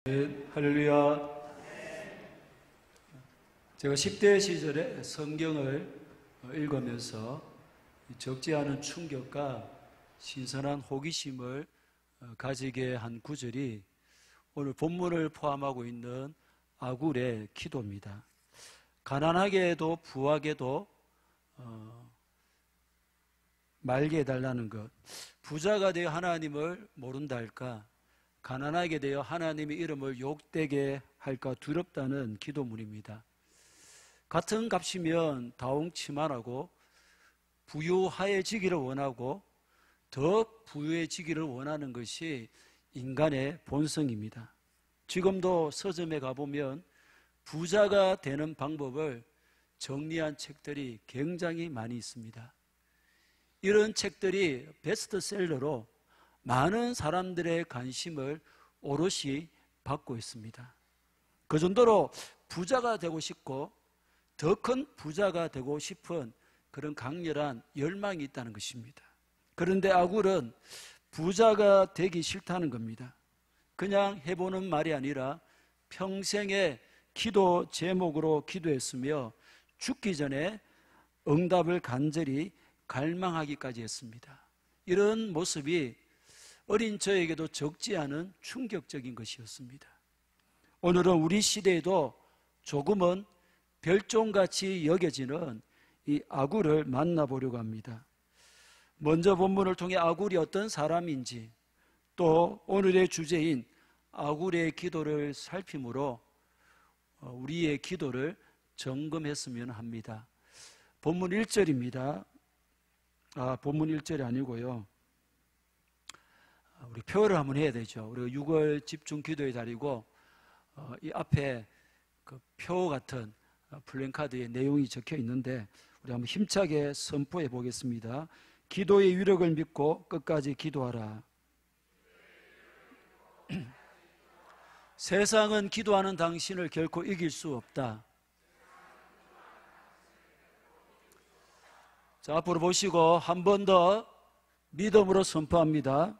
네, 할렐루야. 제가 10대 시절에 성경을 읽으면서 적지 않은 충격과 신선한 호기심을 가지게 한 구절이 오늘 본문을 포함하고 있는 아굴의 기도입니다. 가난하게도 부하게도 말게 해달라는 것. 부자가 되어 하나님을 모른다 할까? 가난하게 되어 하나님의 이름을 욕되게 할까 두렵다는 기도문입니다. 같은 값이면 다홍치만하고 부유하여지기를 원하고 더 부유해지기를 원하는 것이 인간의 본성입니다. 지금도 서점에 가보면 부자가 되는 방법을 정리한 책들이 굉장히 많이 있습니다. 이런 책들이 베스트셀러로 많은 사람들의 관심을 오롯이 받고 있습니다. 그 정도로 부자가 되고 싶고 더 큰 부자가 되고 싶은 그런 강렬한 열망이 있다는 것입니다. 그런데 아굴은 부자가 되기 싫다는 겁니다. 그냥 해보는 말이 아니라 평생의 기도 제목으로 기도했으며 죽기 전에 응답을 간절히 갈망하기까지 했습니다. 이런 모습이 어린 저에게도 적지 않은 충격적인 것이었습니다. 오늘은 우리 시대에도 조금은 별종같이 여겨지는 이 아굴을 만나보려고 합니다. 먼저 본문을 통해 아굴이 어떤 사람인지 또 오늘의 주제인 아굴의 기도를 살피므로 우리의 기도를 점검했으면 합니다. 본문 1절입니다. 본문 1절이 아니고요. 우리 표를 한번 해야 되죠. 우리가 6월 집중 기도의 달이고 이 앞에 그 표 같은 플랜카드에 내용이 적혀 있는데 우리 한번 힘차게 선포해 보겠습니다. 기도의 위력을 믿고 끝까지 기도하라. 세상은 기도하는 당신을 결코 이길 수 없다. 자, 앞으로 보시고 한 번 더 믿음으로 선포합니다.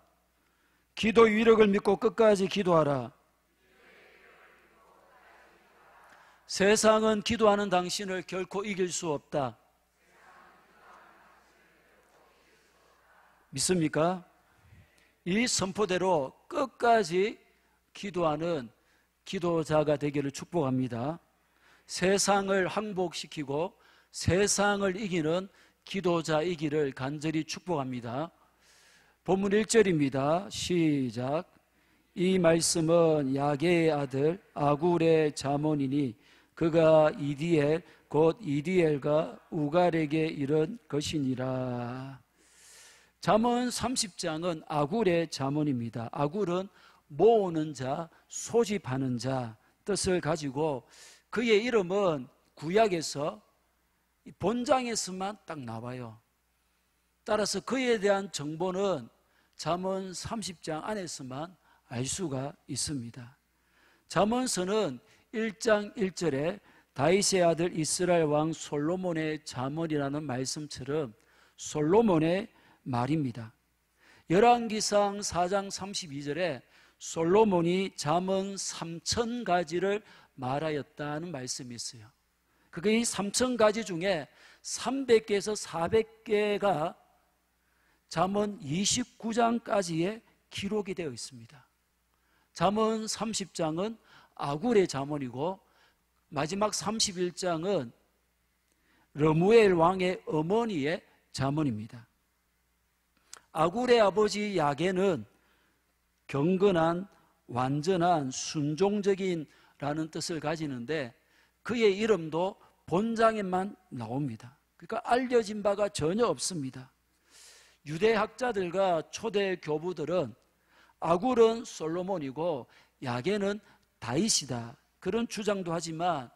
기도의 위력을 믿고 끝까지 기도하라. 세상은 기도하는 당신을 결코 이길 수 없다. 믿습니까? 이 선포대로 끝까지 기도하는 기도자가 되기를 축복합니다. 세상을 항복시키고 세상을 이기는 기도자이기를 간절히 축복합니다. 본문 1절입니다. 시작. 이 말씀은 야게의 아들 아굴의 자문이니 그가 이디엘 곧 이디엘과 우갈에게 이른 것이니라. 잠언 30장은 아굴의 자문입니다. 아굴은 모으는 자, 소집하는 자 뜻을 가지고 그의 이름은 구약에서 본장에서만 딱 나와요. 따라서 그에 대한 정보는 잠언 30장 안에서만 알 수가 있습니다. 잠언서는 1장 1절에 다윗의 아들 이스라엘 왕 솔로몬의 잠언이라는 말씀처럼 솔로몬의 말입니다. 열왕기상 4장 32절에 솔로몬이 잠언 3000가지를 말하였다는 말씀이 있어요. 그게 이 3000가지 중에 300개에서 400개가 잠언 29장까지의 기록이 되어 있습니다. 잠언 30장은 아굴의 잠언이고 마지막 31장은 르무엘 왕의 어머니의 잠언입니다. 아굴의 아버지 야게는 경건한, 완전한, 순종적인 라는 뜻을 가지는데 그의 이름도 본장에만 나옵니다. 그러니까 알려진 바가 전혀 없습니다. 유대학자들과 초대 교부들은 아굴은 솔로몬이고 야게는 다윗이다 그런 주장도 하지만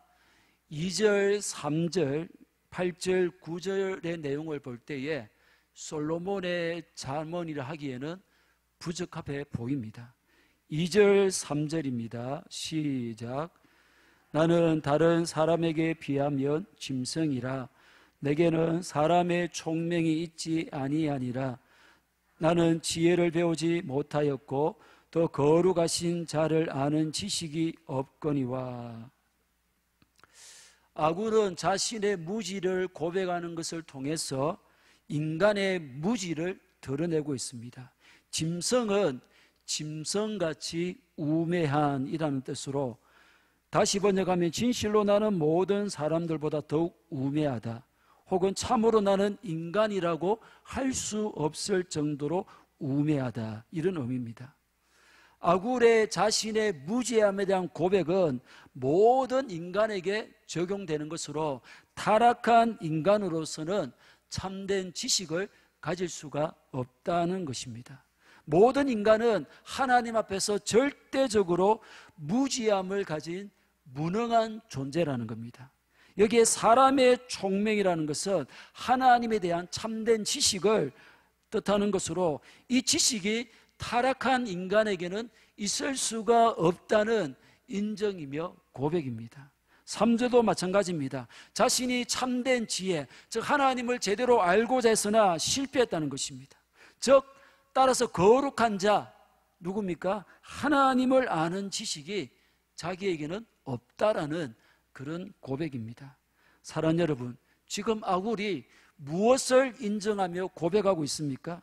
2절, 3절, 8절, 9절의 내용을 볼 때에 솔로몬의 잠언이라 하기에는 부적합해 보입니다. 2절, 3절입니다. 시작. 나는 다른 사람에게 비하면 짐승이라 내게는 사람의 총명이 있지 아니하니라. 나는 지혜를 배우지 못하였고 더 거룩하신 자를 아는 지식이 없거니와. 아굴은 자신의 무지를 고백하는 것을 통해서 인간의 무지를 드러내고 있습니다. 짐승은 짐승같이 우매한이라는 뜻으로, 다시 번역하면 진실로 나는 모든 사람들보다 더욱 우매하다, 혹은 참으로 나는 인간이라고 할 수 없을 정도로 우매하다, 이런 의미입니다. 아굴의 자신의 무지함에 대한 고백은 모든 인간에게 적용되는 것으로, 타락한 인간으로서는 참된 지식을 가질 수가 없다는 것입니다. 모든 인간은 하나님 앞에서 절대적으로 무지함을 가진 무능한 존재라는 겁니다. 여기에 사람의 총명이라는 것은 하나님에 대한 참된 지식을 뜻하는 것으로, 이 지식이 타락한 인간에게는 있을 수가 없다는 인정이며 고백입니다. 3절도 마찬가지입니다. 자신이 참된 지혜, 즉 하나님을 제대로 알고자 했으나 실패했다는 것입니다. 즉 따라서 거룩한 자, 누굽니까? 하나님을 아는 지식이 자기에게는 없다라는 그런 고백입니다. 사랑하는 여러분, 지금 아굴이 무엇을 인정하며 고백하고 있습니까?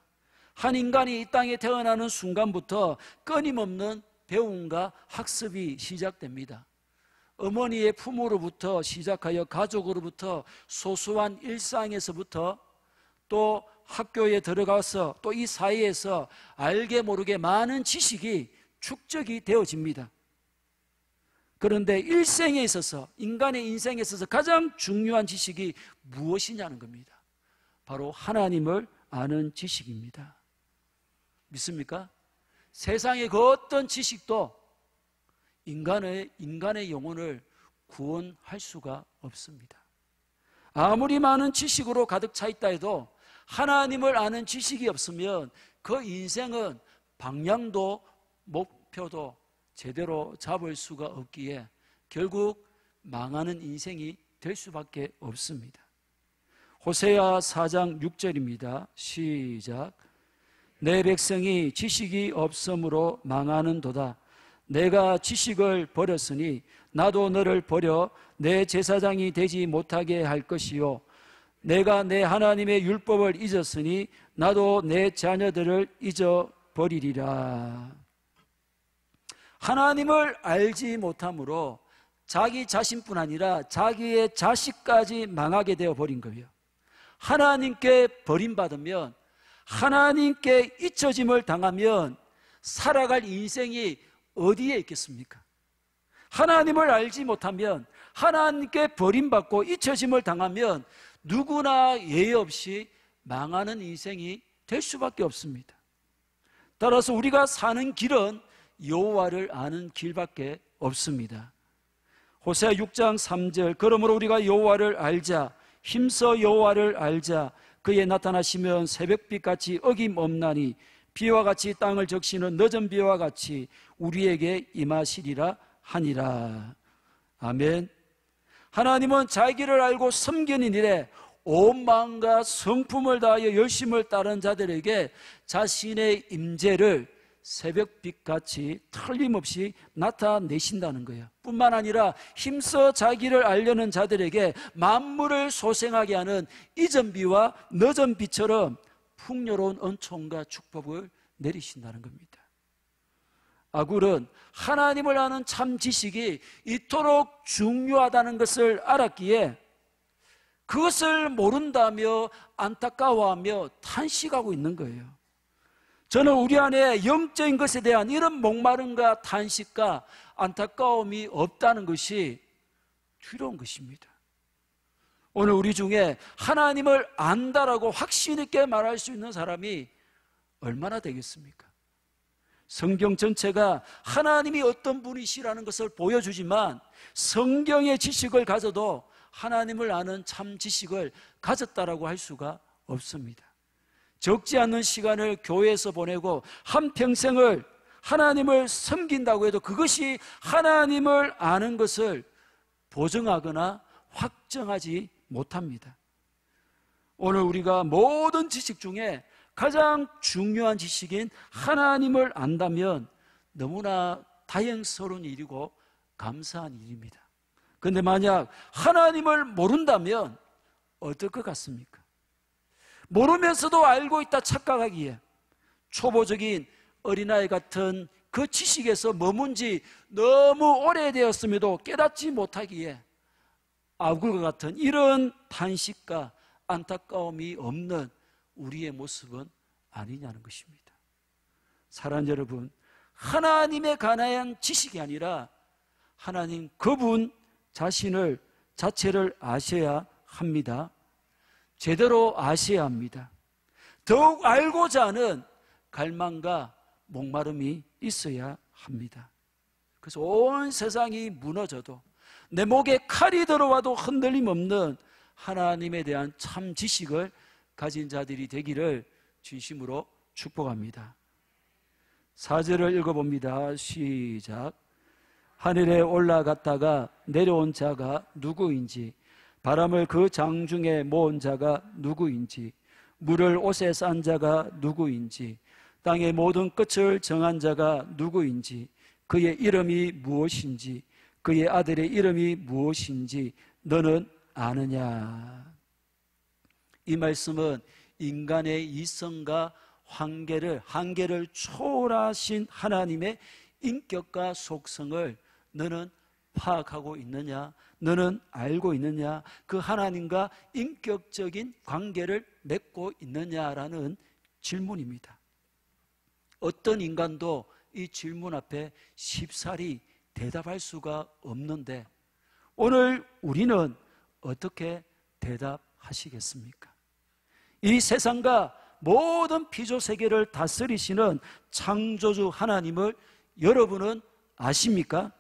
한 인간이 이 땅에 태어나는 순간부터 끊임없는 배움과 학습이 시작됩니다. 어머니의 품으로부터 시작하여 가족으로부터, 소소한 일상에서부터, 또 학교에 들어가서 또 이 사회에서 알게 모르게 많은 지식이 축적이 되어집니다. 그런데 일생에 있어서, 인간의 인생에 있어서 가장 중요한 지식이 무엇이냐는 겁니다. 바로 하나님을 아는 지식입니다. 믿습니까? 세상의 그 어떤 지식도 인간의 영혼을 구원할 수가 없습니다. 아무리 많은 지식으로 가득 차 있다 해도 하나님을 아는 지식이 없으면 그 인생은 방향도 목표도 제대로 잡을 수가 없기에 결국 망하는 인생이 될 수밖에 없습니다. 호세아 4장 6절입니다. 시작. 내 백성이 지식이 없으므로 망하는도다. 내가 지식을 버렸으니 나도 너를 버려 내 제사장이 되지 못하게 할 것이요, 내가 내 하나님의 율법을 잊었으니 나도 내 자녀들을 잊어버리리라. 하나님을 알지 못함으로 자기 자신뿐 아니라 자기의 자식까지 망하게 되어버린 거예요. 하나님께 버림받으면, 하나님께 잊혀짐을 당하면 살아갈 인생이 어디에 있겠습니까? 하나님을 알지 못하면, 하나님께 버림받고 잊혀짐을 당하면 누구나 예의 없이 망하는 인생이 될 수밖에 없습니다. 따라서 우리가 사는 길은 여호와를 아는 길밖에 없습니다. 호세아 6장 3절, 그러므로 우리가 여호와를 알자, 힘써 여호와를 알자. 그의 나타나시면 새벽빛같이 어김없나니 비와 같이 땅을 적시는 늦은 비와 같이 우리에게 임하시리라 하니라. 아멘. 하나님은 자기를 알고 섬기는 일에 온 마음과 성품을 다하여 열심을 따른 자들에게 자신의 임재를 새벽빛같이 틀림없이 나타내신다는 거예요. 뿐만 아니라 힘써 자기를 알려는 자들에게 만물을 소생하게 하는 이전비와 늦은비처럼 풍요로운 은총과 축복을 내리신다는 겁니다. 아굴은 하나님을 아는 참 지식이 이토록 중요하다는 것을 알았기에 그것을 모른다며 안타까워하며 탄식하고 있는 거예요. 저는 우리 안에 영적인 것에 대한 이런 목마름과 탄식과 안타까움이 없다는 것이 두려운 것입니다. 오늘 우리 중에 하나님을 안다라고 확신 있게 말할 수 있는 사람이 얼마나 되겠습니까? 성경 전체가 하나님이 어떤 분이시라는 것을 보여주지만 성경의 지식을 가져도 하나님을 아는 참 지식을 가졌다라고 할 수가 없습니다. 적지 않은 시간을 교회에서 보내고 한평생을 하나님을 섬긴다고 해도 그것이 하나님을 아는 것을 보증하거나 확정하지 못합니다. 오늘 우리가 모든 지식 중에 가장 중요한 지식인 하나님을 안다면 너무나 다행스러운 일이고 감사한 일입니다. 그런데 만약 하나님을 모른다면 어떨 것 같습니까? 모르면서도 알고 있다 착각하기에 초보적인 어린아이 같은 그 지식에서 머문 지 너무 오래되었음에도 깨닫지 못하기에 아굴과 같은 이런 탄식과 안타까움이 없는 우리의 모습은 아니냐는 것입니다. 사랑하는 여러분, 하나님에 관한 지식이 아니라 하나님 그분 자체를 아셔야 합니다. 제대로 아셔야 합니다. 더욱 알고자 하는 갈망과 목마름이 있어야 합니다. 그래서 온 세상이 무너져도 내 목에 칼이 들어와도 흔들림 없는 하나님에 대한 참 지식을 가진 자들이 되기를 진심으로 축복합니다. 4절을 읽어봅니다. 시작. 하늘에 올라갔다가 내려온 자가 누구인지, 바람을 그 장중에 모은 자가 누구인지, 물을 옷에 싼 자가 누구인지, 땅의 모든 끝을 정한 자가 누구인지, 그의 이름이 무엇인지, 그의 아들의 이름이 무엇인지 너는 아느냐. 이 말씀은 인간의 이성과 한계를 초월하신 하나님의 인격과 속성을 너는 파악하고 있느냐, 너는 알고 있느냐, 그 하나님과 인격적인 관계를 맺고 있느냐라는 질문입니다. 어떤 인간도 이 질문 앞에 쉽사리 대답할 수가 없는데 오늘 우리는 어떻게 대답하시겠습니까? 이 세상과 모든 피조세계를 다스리시는 창조주 하나님을 여러분은 아십니까?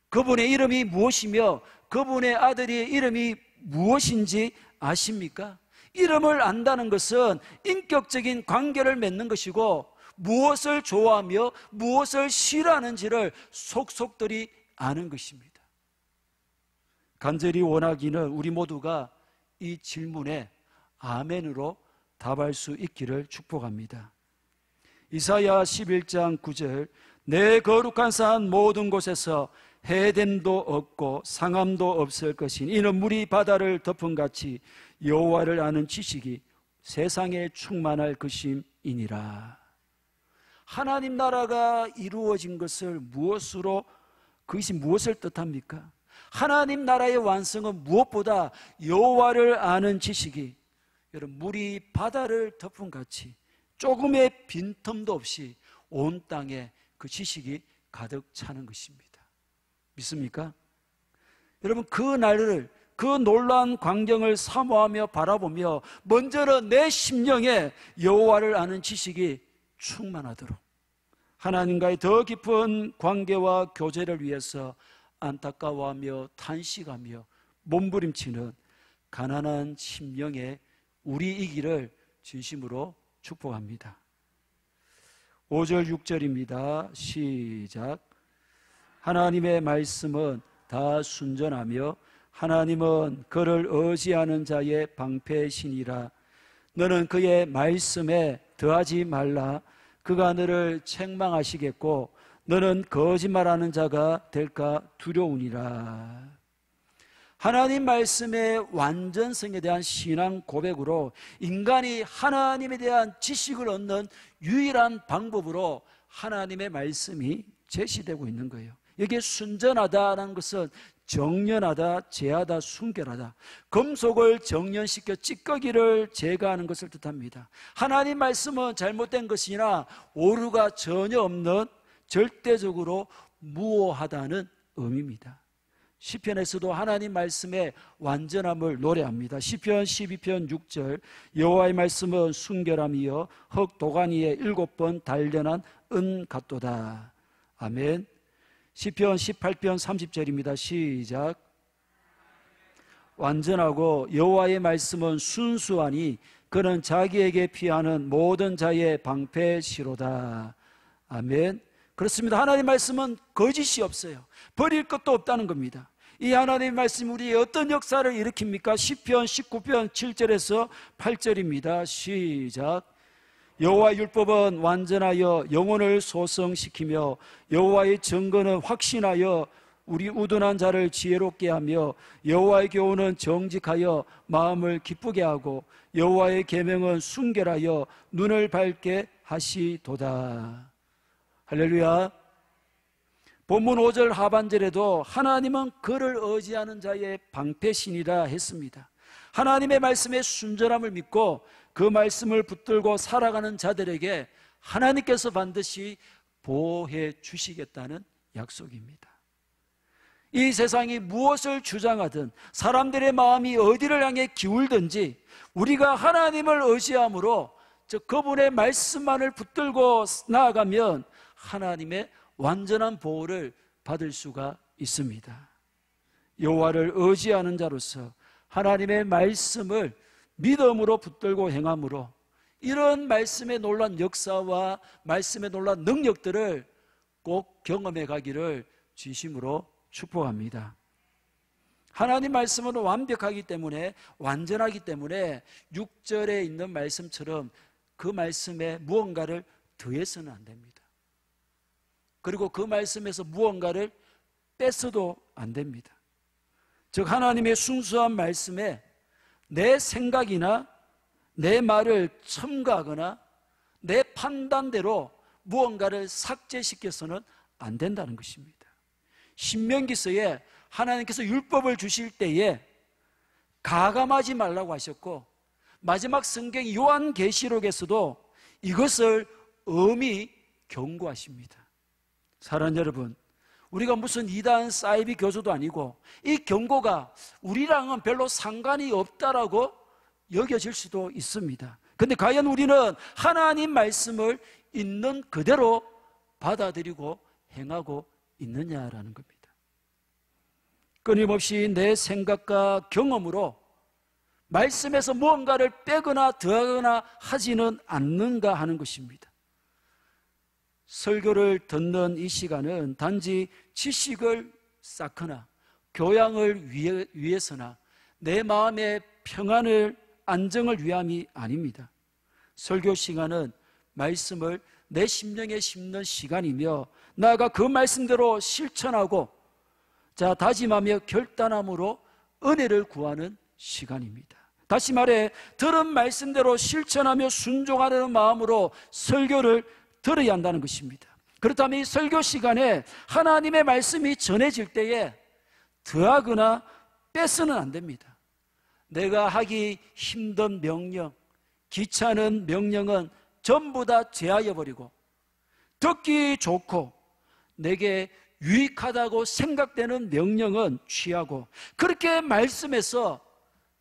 그분의 이름이 무엇이며 그분의 아들의 이름이 무엇인지 아십니까? 이름을 안다는 것은 인격적인 관계를 맺는 것이고 무엇을 좋아하며 무엇을 싫어하는지를 속속들이 아는 것입니다. 간절히 원하기는 우리 모두가 이 질문에 아멘으로 답할 수 있기를 축복합니다. 이사야 11장 9절 내 거룩한 산 모든 곳에서 해됨도 없고 상함도 없을 것이니 이는 물이 바다를 덮음같이 여호와를 아는 지식이 세상에 충만할 것임이니라. 하나님 나라가 이루어진 것을 그것이 무엇을 뜻합니까? 하나님 나라의 완성은 무엇보다 여호와를 아는 지식이 여러분 물이 바다를 덮음같이 조금의 빈틈도 없이 온 땅에 그 지식이 가득 차는 것입니다. 믿습니까? 여러분 그 놀라운 광경을 사모하며 바라보며 먼저는 내 심령에 여호와를 아는 지식이 충만하도록 하나님과의 더 깊은 관계와 교제를 위해서 안타까워하며 탄식하며 몸부림치는 가난한 심령의 우리이기를 진심으로 축복합니다. 5절 6절입니다. 시작. 하나님의 말씀은 다 순전하며 하나님은 그를 의지하는 자의 방패시니라. 너는 그의 말씀에 더하지 말라. 그가 너를 책망하시겠고 너는 거짓말하는 자가 될까 두려우니라. 하나님 말씀의 완전성에 대한 신앙 고백으로 인간이 하나님에 대한 지식을 얻는 유일한 방법으로 하나님의 말씀이 제시되고 있는 거예요. 여기에 순전하다는 것은 정연하다, 제하다, 순결하다, 금속을 정연시켜 찌꺼기를 제거하는 것을 뜻합니다. 하나님 말씀은 잘못된 것이나 오류가 전혀 없는 절대적으로 무오하다는 의미입니다. 시편에서도 하나님 말씀의 완전함을 노래합니다. 시편 12편 6절 여호와의 말씀은 순결함이여 흙 도가니에 7번 단련한 은 같도다. 아멘. 시편 18편 30절입니다. 시작. 완전하고 여호와의 말씀은 순수하니 그는 자기에게 피하는 모든 자의 방패시로다. 아멘. 그렇습니다. 하나님 말씀은 거짓이 없어요. 버릴 것도 없다는 겁니다. 이 하나님의 말씀이 우리의 어떤 역사를 일으킵니까? 시편 19편 7절에서 8절입니다. 시작. 여호와의 율법은 완전하여 영혼을 소성시키며 여호와의 증거는 확신하여 우리 우둔한 자를 지혜롭게 하며 여호와의 교훈은 정직하여 마음을 기쁘게 하고 여호와의 계명은 순결하여 눈을 밝게 하시도다. 할렐루야. 본문 5절 하반절에도 하나님은 그를 의지하는 자의 방패신이라 했습니다. 하나님의 말씀에 순전함을 믿고 그 말씀을 붙들고 살아가는 자들에게 하나님께서 반드시 보호해 주시겠다는 약속입니다. 이 세상이 무엇을 주장하든 사람들의 마음이 어디를 향해 기울든지 우리가 하나님을 의지함으로 즉 그분의 말씀만을 붙들고 나아가면 하나님의 완전한 보호를 받을 수가 있습니다. 여호와를 의지하는 자로서 하나님의 말씀을 믿음으로 붙들고 행함으로 이런 말씀의 놀라운 역사와 말씀의 놀라운 능력들을 꼭 경험해 가기를 진심으로 축복합니다. 하나님 말씀은 완벽하기 때문에 완전하기 때문에 6절에 있는 말씀처럼 그 말씀에 무언가를 더해서는 안 됩니다. 그리고 그 말씀에서 무언가를 뺏어도 안 됩니다. 즉 하나님의 순수한 말씀에 내 생각이나 내 말을 첨가하거나 내 판단대로 무언가를 삭제시켜서는 안 된다는 것입니다. 신명기서에 하나님께서 율법을 주실 때에 가감하지 말라고 하셨고 마지막 성경 요한계시록에서도 이것을 엄히 경고하십니다. 사랑하는 여러분, 우리가 무슨 이단 사이비 교수도 아니고 이 경고가 우리랑은 별로 상관이 없다라고 여겨질 수도 있습니다. 그런데 과연 우리는 하나님 말씀을 있는 그대로 받아들이고 행하고 있느냐라는 겁니다. 끊임없이 내 생각과 경험으로 말씀에서 무언가를 빼거나 더하거나 하지는 않는가 하는 것입니다. 설교를 듣는 이 시간은 단지 지식을 쌓거나 교양을 위해서나 내 마음의 평안을 안정을 위함이 아닙니다. 설교 시간은 말씀을 내 심령에 심는 시간이며 나아가 그 말씀대로 실천하고 다짐하며 결단함으로 은혜를 구하는 시간입니다. 다시 말해 들은 말씀대로 실천하며 순종하려는 마음으로 설교를 들어야 한다는 것입니다. 그렇다면 이 설교 시간에 하나님의 말씀이 전해질 때에 더하거나 뺏어는 안 됩니다. 내가 하기 힘든 명령, 귀찮은 명령은 전부 다 제하여 버리고 듣기 좋고 내게 유익하다고 생각되는 명령은 취하고 그렇게 말씀에서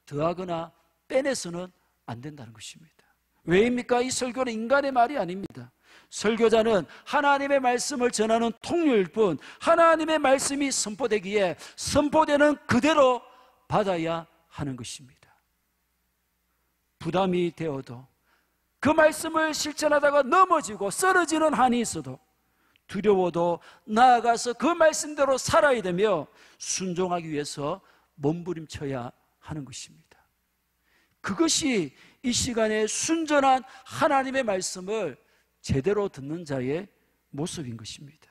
더하거나 빼내서는 안 된다는 것입니다. 왜입니까? 이 설교는 인간의 말이 아닙니다. 설교자는 하나님의 말씀을 전하는 통로일 뿐 하나님의 말씀이 선포되기에 선포되는 그대로 받아야 하는 것입니다. 부담이 되어도 그 말씀을 실천하다가 넘어지고 쓰러지는 한이 있어도 두려워도 나아가서 그 말씀대로 살아야 되며 순종하기 위해서 몸부림쳐야 하는 것입니다. 그것이 이 시간에 순전한 하나님의 말씀을 제대로 듣는 자의 모습인 것입니다.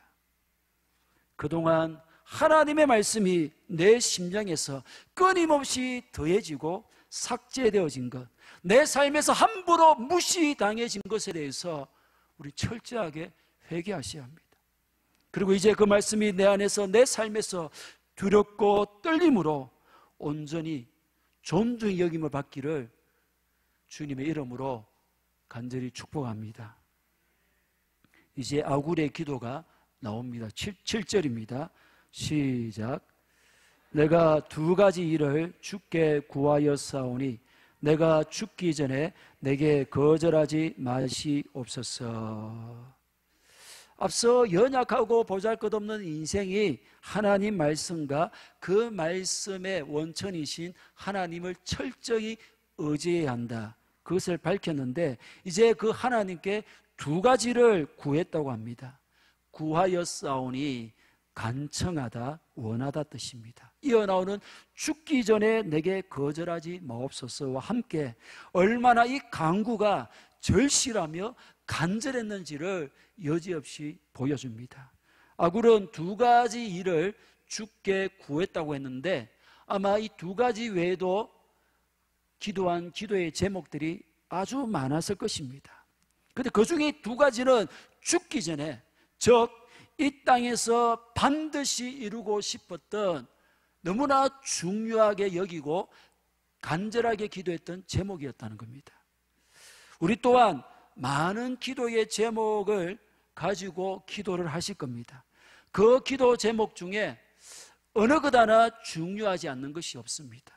그동안 하나님의 말씀이 내 심령에서 끊임없이 더해지고 삭제되어진 것, 내 삶에서 함부로 무시당해진 것에 대해서 우리 철저하게 회개하셔야 합니다. 그리고 이제 그 말씀이 내 안에서 내 삶에서 두렵고 떨림으로 온전히 존중의 여김을 받기를 주님의 이름으로 간절히 축복합니다. 이제 아굴의 기도가 나옵니다. 7절입니다. 시작. 내가 두 가지 일을 주께 구하였사오니 내가 죽기 전에 내게 거절하지 마시옵소서. 앞서 연약하고 보잘것없는 인생이 하나님 말씀과 그 말씀의 원천이신 하나님을 철저히 의지해야 한다, 그것을 밝혔는데 이제 그 하나님께 두 가지를 구했다고 합니다. 구하였사오니 간청하다, 원하다 뜻입니다. 이어 나오는 죽기 전에 내게 거절하지 마옵소서와 함께 얼마나 이 간구가 절실하며 간절했는지를 여지없이 보여줍니다. 아굴은 두 가지 일을 주께 구했다고 했는데 아마 이 두 가지 외에도 기도한 기도의 제목들이 아주 많았을 것입니다. 그런데 그 중에 두 가지는 죽기 전에, 즉 이 땅에서 반드시 이루고 싶었던, 너무나 중요하게 여기고 간절하게 기도했던 제목이었다는 겁니다. 우리 또한 많은 기도의 제목을 가지고 기도를 하실 겁니다. 그 기도 제목 중에 어느 것 하나 중요하지 않는 것이 없습니다.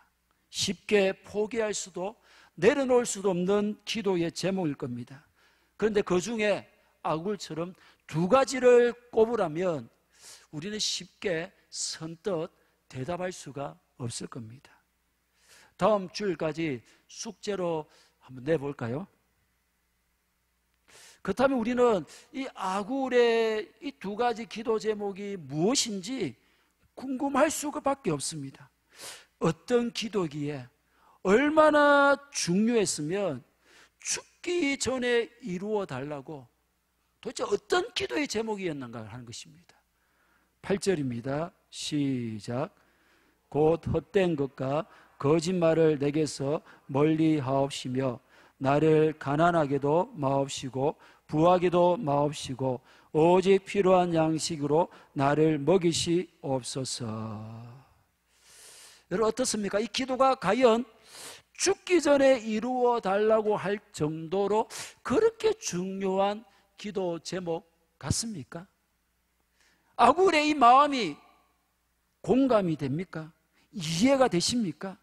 쉽게 포기할 수도 내려놓을 수도 없는 기도의 제목일 겁니다. 그런데 그 중에 아굴처럼 두 가지를 꼽으라면 우리는 쉽게 선뜻 대답할 수가 없을 겁니다. 다음 주일까지 숙제로 한번 내볼까요? 그렇다면 우리는 이 아굴의 이 두 가지 기도 제목이 무엇인지 궁금할 수밖에 없습니다. 어떤 기도기에 얼마나 중요했으면 죽기 전에 이루어 달라고 도대체 어떤 기도의 제목이었는가 하는 것입니다. 8절입니다. 시작. 곧 헛된 것과 거짓말을 내게서 멀리 하옵시며 나를 가난하게도 마옵시고 부하게도 마옵시고 오직 필요한 양식으로 나를 먹이시옵소서. 여러분 어떻습니까? 이 기도가 과연 죽기 전에 이루어 달라고 할 정도로 그렇게 중요한 기도 제목 같습니까? 아굴의 이 마음이 공감이 됩니까? 이해가 되십니까?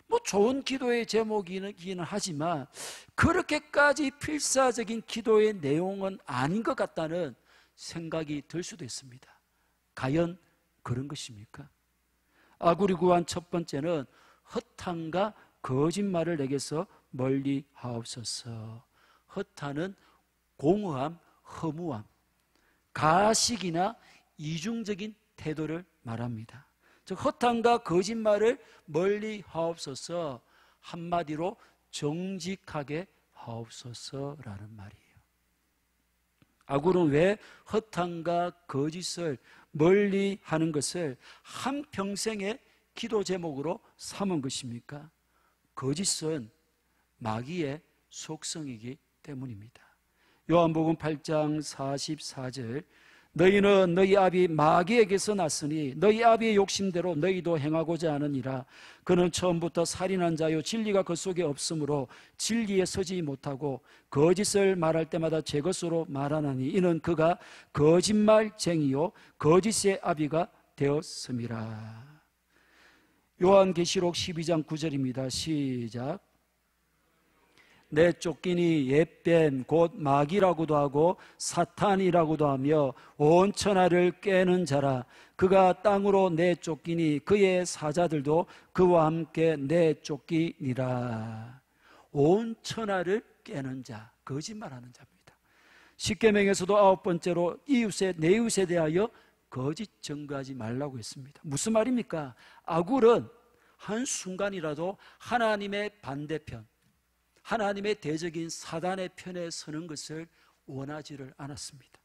뭐 좋은 기도의 제목이기는 하지만 그렇게까지 필사적인 기도의 내용은 아닌 것 같다는 생각이 들 수도 있습니다. 과연 그런 것입니까? 아굴이 구한 첫 번째는 허탄과 거짓말을 내게서 멀리 하옵소서. 허탄은 공허함, 허무함, 가식이나 이중적인 태도를 말합니다. 즉 허탄과 거짓말을 멀리 하옵소서, 한마디로 정직하게 하옵소서라는 말이에요. 아굴은 왜 허탄과 거짓을 멀리 하는 것을 한평생의 기도 제목으로 삼은 것입니까? 거짓은 마귀의 속성이기 때문입니다. 요한복음 8장 44절, 너희는 너희 아비 마귀에게서 났으니 너희 아비의 욕심대로 너희도 행하고자 하느니라. 그는 처음부터 살인한 자요 진리가 그 속에 없으므로 진리에 서지 못하고 거짓을 말할 때마다 제 것으로 말하나니 이는 그가 거짓말쟁이요 거짓의 아비가 되었음이라. 요한계시록 12장 9절입니다. 시작. 내 쫓기니 옛뱀 곧 마귀라고도 하고 사탄이라고도 하며 온 천하를 깨는 자라. 그가 땅으로 내쫓기니 그의 사자들도 그와 함께 내쫓기니라. 온 천하를 깨는 자, 거짓말하는 자입니다. 십계명에서도 9번째로 이웃에 내 이웃에 대하여 거짓 증거하지 말라고 했습니다. 무슨 말입니까? 아굴은 한순간이라도 하나님의 반대편, 하나님의 대적인 사단의 편에 서는 것을 원하지를 않았습니다.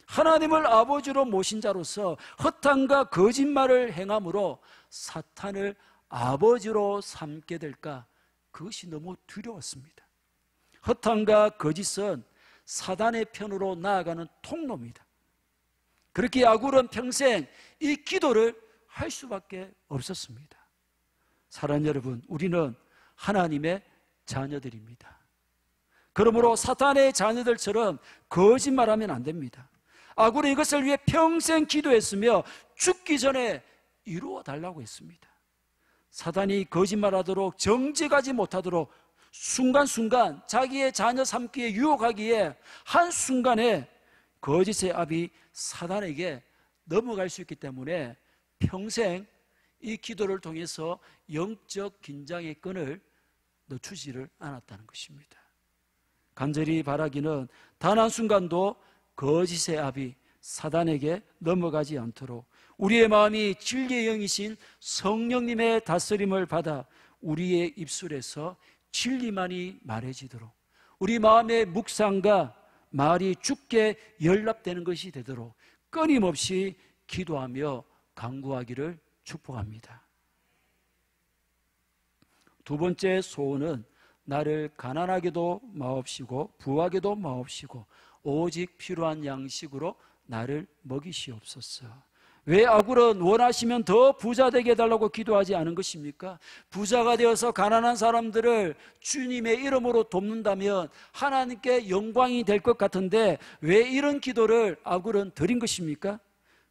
하나님을 아버지로 모신 자로서 허탄과 거짓말을 행함으로 사탄을 아버지로 삼게 될까? 그것이 너무 두려웠습니다. 허탄과 거짓은 사단의 편으로 나아가는 통로입니다. 그렇게 아굴은 평생 이 기도를 할 수밖에 없었습니다. 사랑하는 여러분, 우리는 하나님의 자녀들입니다. 그러므로 사탄의 자녀들처럼 거짓말하면 안 됩니다. 아굴은 이것을 위해 평생 기도했으며 죽기 전에 이루어 달라고 했습니다. 사탄이 거짓말하도록 정직하지 못하도록 순간순간 자기의 자녀 삼기에 유혹하기에 한순간에 거짓의 압이 사단에게 넘어갈 수 있기 때문에 평생 이 기도를 통해서 영적 긴장의 끈을 늦추지를 않았다는 것입니다. 간절히 바라기는 단 한순간도 거짓의 압이 사단에게 넘어가지 않도록 우리의 마음이 진리의 영이신 성령님의 다스림을 받아 우리의 입술에서 진리만이 말해지도록 우리 마음의 묵상과 말이 주께 연락되는 것이 되도록 끊임없이 기도하며 간구하기를 축복합니다. 두 번째 소원은 나를 가난하게도 마옵시고 부하게도 마옵시고 오직 필요한 양식으로 나를 먹이시옵소서. 왜 아굴은 원하시면 더 부자 되게 해달라고 기도하지 않은 것입니까? 부자가 되어서 가난한 사람들을 주님의 이름으로 돕는다면 하나님께 영광이 될 것 같은데 왜 이런 기도를 아굴은 드린 것입니까?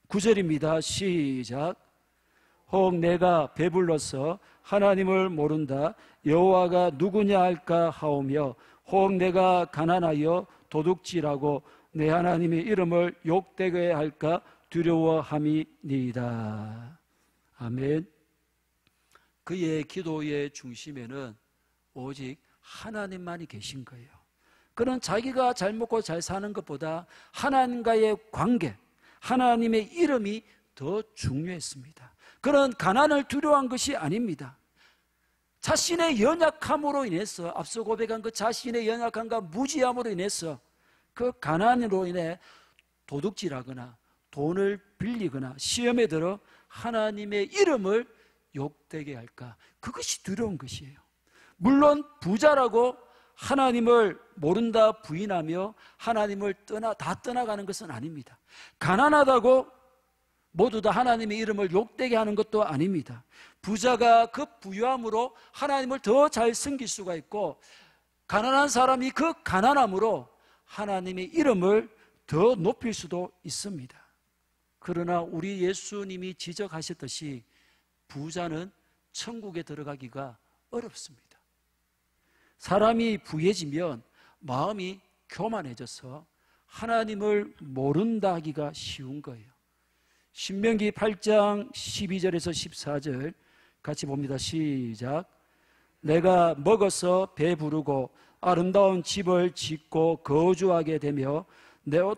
9절입니다. 시작. 혹 내가 배불러서 하나님을 모른다 여호와가 누구냐 할까 하오며 혹 내가 가난하여 도둑질하고 내 하나님의 이름을 욕되게 할까 두려워함이니이다. 아멘. 그의 기도의 중심에는 오직 하나님만이 계신 거예요. 그는 자기가 잘 먹고 잘 사는 것보다 하나님과의 관계, 하나님의 이름이 더 중요했습니다. 그는 가난을 두려워한 것이 아닙니다. 자신의 연약함으로 인해서 앞서 고백한 그 자신의 연약함과 무지함으로 인해서 그 가난으로 인해 도둑질하거나 돈을 빌리거나 시험에 들어 하나님의 이름을 욕되게 할까? 그것이 두려운 것이에요. 물론 부자라고 하나님을 모른다 부인하며 하나님을 다 떠나가는 것은 아닙니다. 가난하다고 모두 다 하나님의 이름을 욕되게 하는 것도 아닙니다. 부자가 그 부유함으로 하나님을 더 잘 섬길 수가 있고 가난한 사람이 그 가난함으로 하나님의 이름을 더 높일 수도 있습니다. 그러나 우리 예수님이 지적하셨듯이 부자는 천국에 들어가기가 어렵습니다. 사람이 부해지면 마음이 교만해져서 하나님을 모른다 하기가 쉬운 거예요. 신명기 8장 12절에서 14절 같이 봅니다. 시작. 내가 먹어서 배부르고 아름다운 집을 짓고 거주하게 되며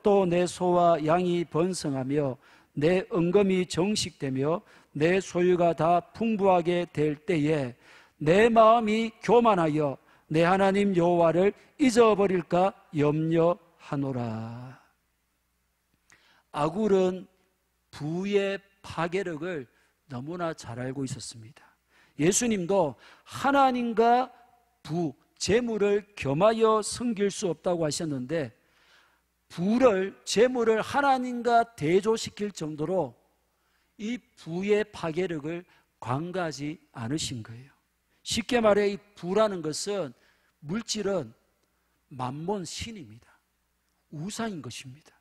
또 내 소와 양이 번성하며 내 은금이 정식되며 내 소유가 다 풍부하게 될 때에 내 마음이 교만하여 내 하나님 여호와를 잊어버릴까 염려하노라. 아굴은 부의 파괴력을 너무나 잘 알고 있었습니다. 예수님도 하나님과 부, 재물을 겸하여 섬길 수 없다고 하셨는데 부를, 재물을 하나님과 대조시킬 정도로 이 부의 파괴력을 관가하지 않으신 거예요. 쉽게 말해 이 부라는 것은 물질은 만몬 신입니다. 우상인 것입니다.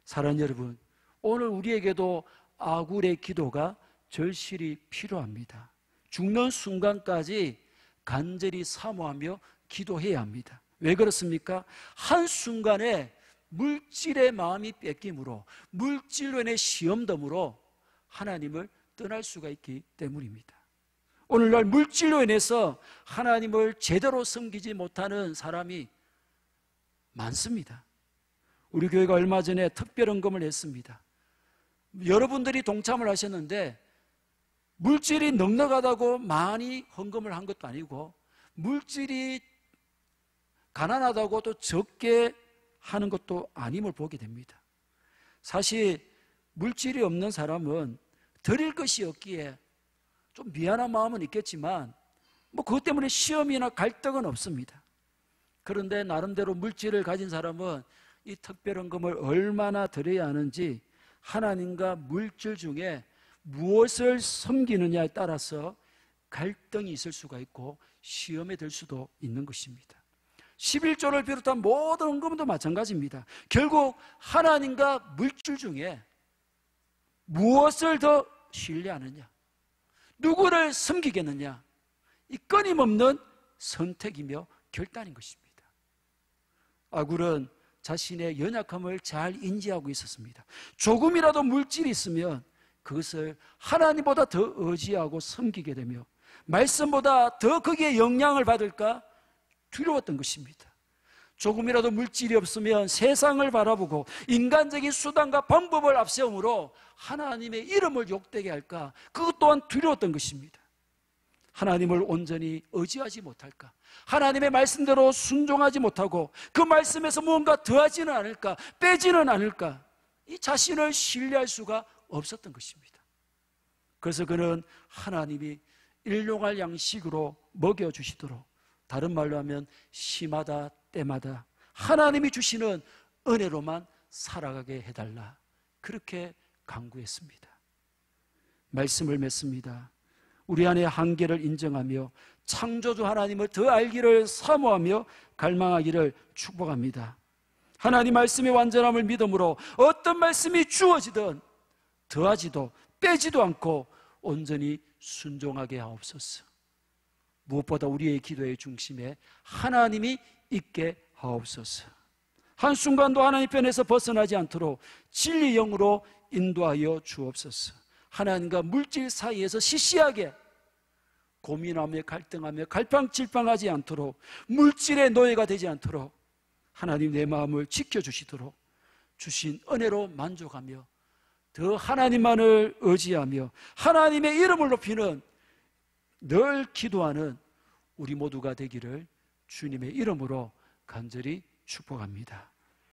사랑하는 여러분, 오늘 우리에게도 아굴의 기도가 절실히 필요합니다. 죽는 순간까지 간절히 사모하며 기도해야 합니다. 왜 그렇습니까? 한순간에 물질의 마음이 뺏김으로 물질로 인해 시험덤으로 하나님을 떠날 수가 있기 때문입니다. 오늘날 물질로 인해서 하나님을 제대로 섬기지 못하는 사람이 많습니다. 우리 교회가 얼마 전에 특별헌금을 했습니다. 여러분들이 동참을 하셨는데 물질이 넉넉하다고 많이 헌금을 한 것도 아니고 물질이 가난하다고 또 적게 하는 것도 아님을 보게 됩니다. 사실 물질이 없는 사람은 드릴 것이 없기에 좀 미안한 마음은 있겠지만 뭐 그것 때문에 시험이나 갈등은 없습니다. 그런데 나름대로 물질을 가진 사람은 이 특별헌금을 얼마나 드려야 하는지 하나님과 물질 중에 무엇을 섬기느냐에 따라서 갈등이 있을 수가 있고 시험에 들 수도 있는 것입니다. 11조를 비롯한 모든 헌금도 마찬가지입니다. 결국 하나님과 물질 중에 무엇을 더 신뢰하느냐, 누구를 섬기겠느냐, 이 끊임없는 선택이며 결단인 것입니다. 아굴은 자신의 연약함을 잘 인지하고 있었습니다. 조금이라도 물질이 있으면 그것을 하나님보다 더 의지하고 섬기게 되며 말씀보다 더 거기에 영향을 받을까 두려웠던 것입니다. 조금이라도 물질이 없으면 세상을 바라보고 인간적인 수단과 방법을 앞세움으로 하나님의 이름을 욕되게 할까, 그것 또한 두려웠던 것입니다. 하나님을 온전히 의지하지 못할까? 하나님의 말씀대로 순종하지 못하고 그 말씀에서 무언가 더하지는 않을까? 빼지는 않을까? 이 자신을 신뢰할 수가 없었던 것입니다. 그래서 그는 하나님이 일용할 양식으로 먹여주시도록, 다른 말로 하면 시마다 때마다 하나님이 주시는 은혜로만 살아가게 해달라, 그렇게 간구했습니다. 말씀을 맺습니다. 우리 안의 한계를 인정하며 창조주 하나님을 더 알기를 사모하며 갈망하기를 축복합니다. 하나님 말씀의 완전함을 믿음으로 어떤 말씀이 주어지든 더하지도 빼지도 않고 온전히 순종하게 하옵소서. 무엇보다 우리의 기도의 중심에 하나님이 있게 하옵소서. 한순간도 하나님 편에서 벗어나지 않도록 진리 영으로 인도하여 주옵소서. 하나님과 물질 사이에서 시시하게 고민하며 갈등하며 갈팡질팡하지 않도록, 물질의 노예가 되지 않도록 하나님 내 마음을 지켜주시도록 주신 은혜로 만족하며 더 하나님만을 의지하며 하나님의 이름을 높이는, 늘 기도하는 우리 모두가 되기를 주님의 이름으로 간절히 축복합니다.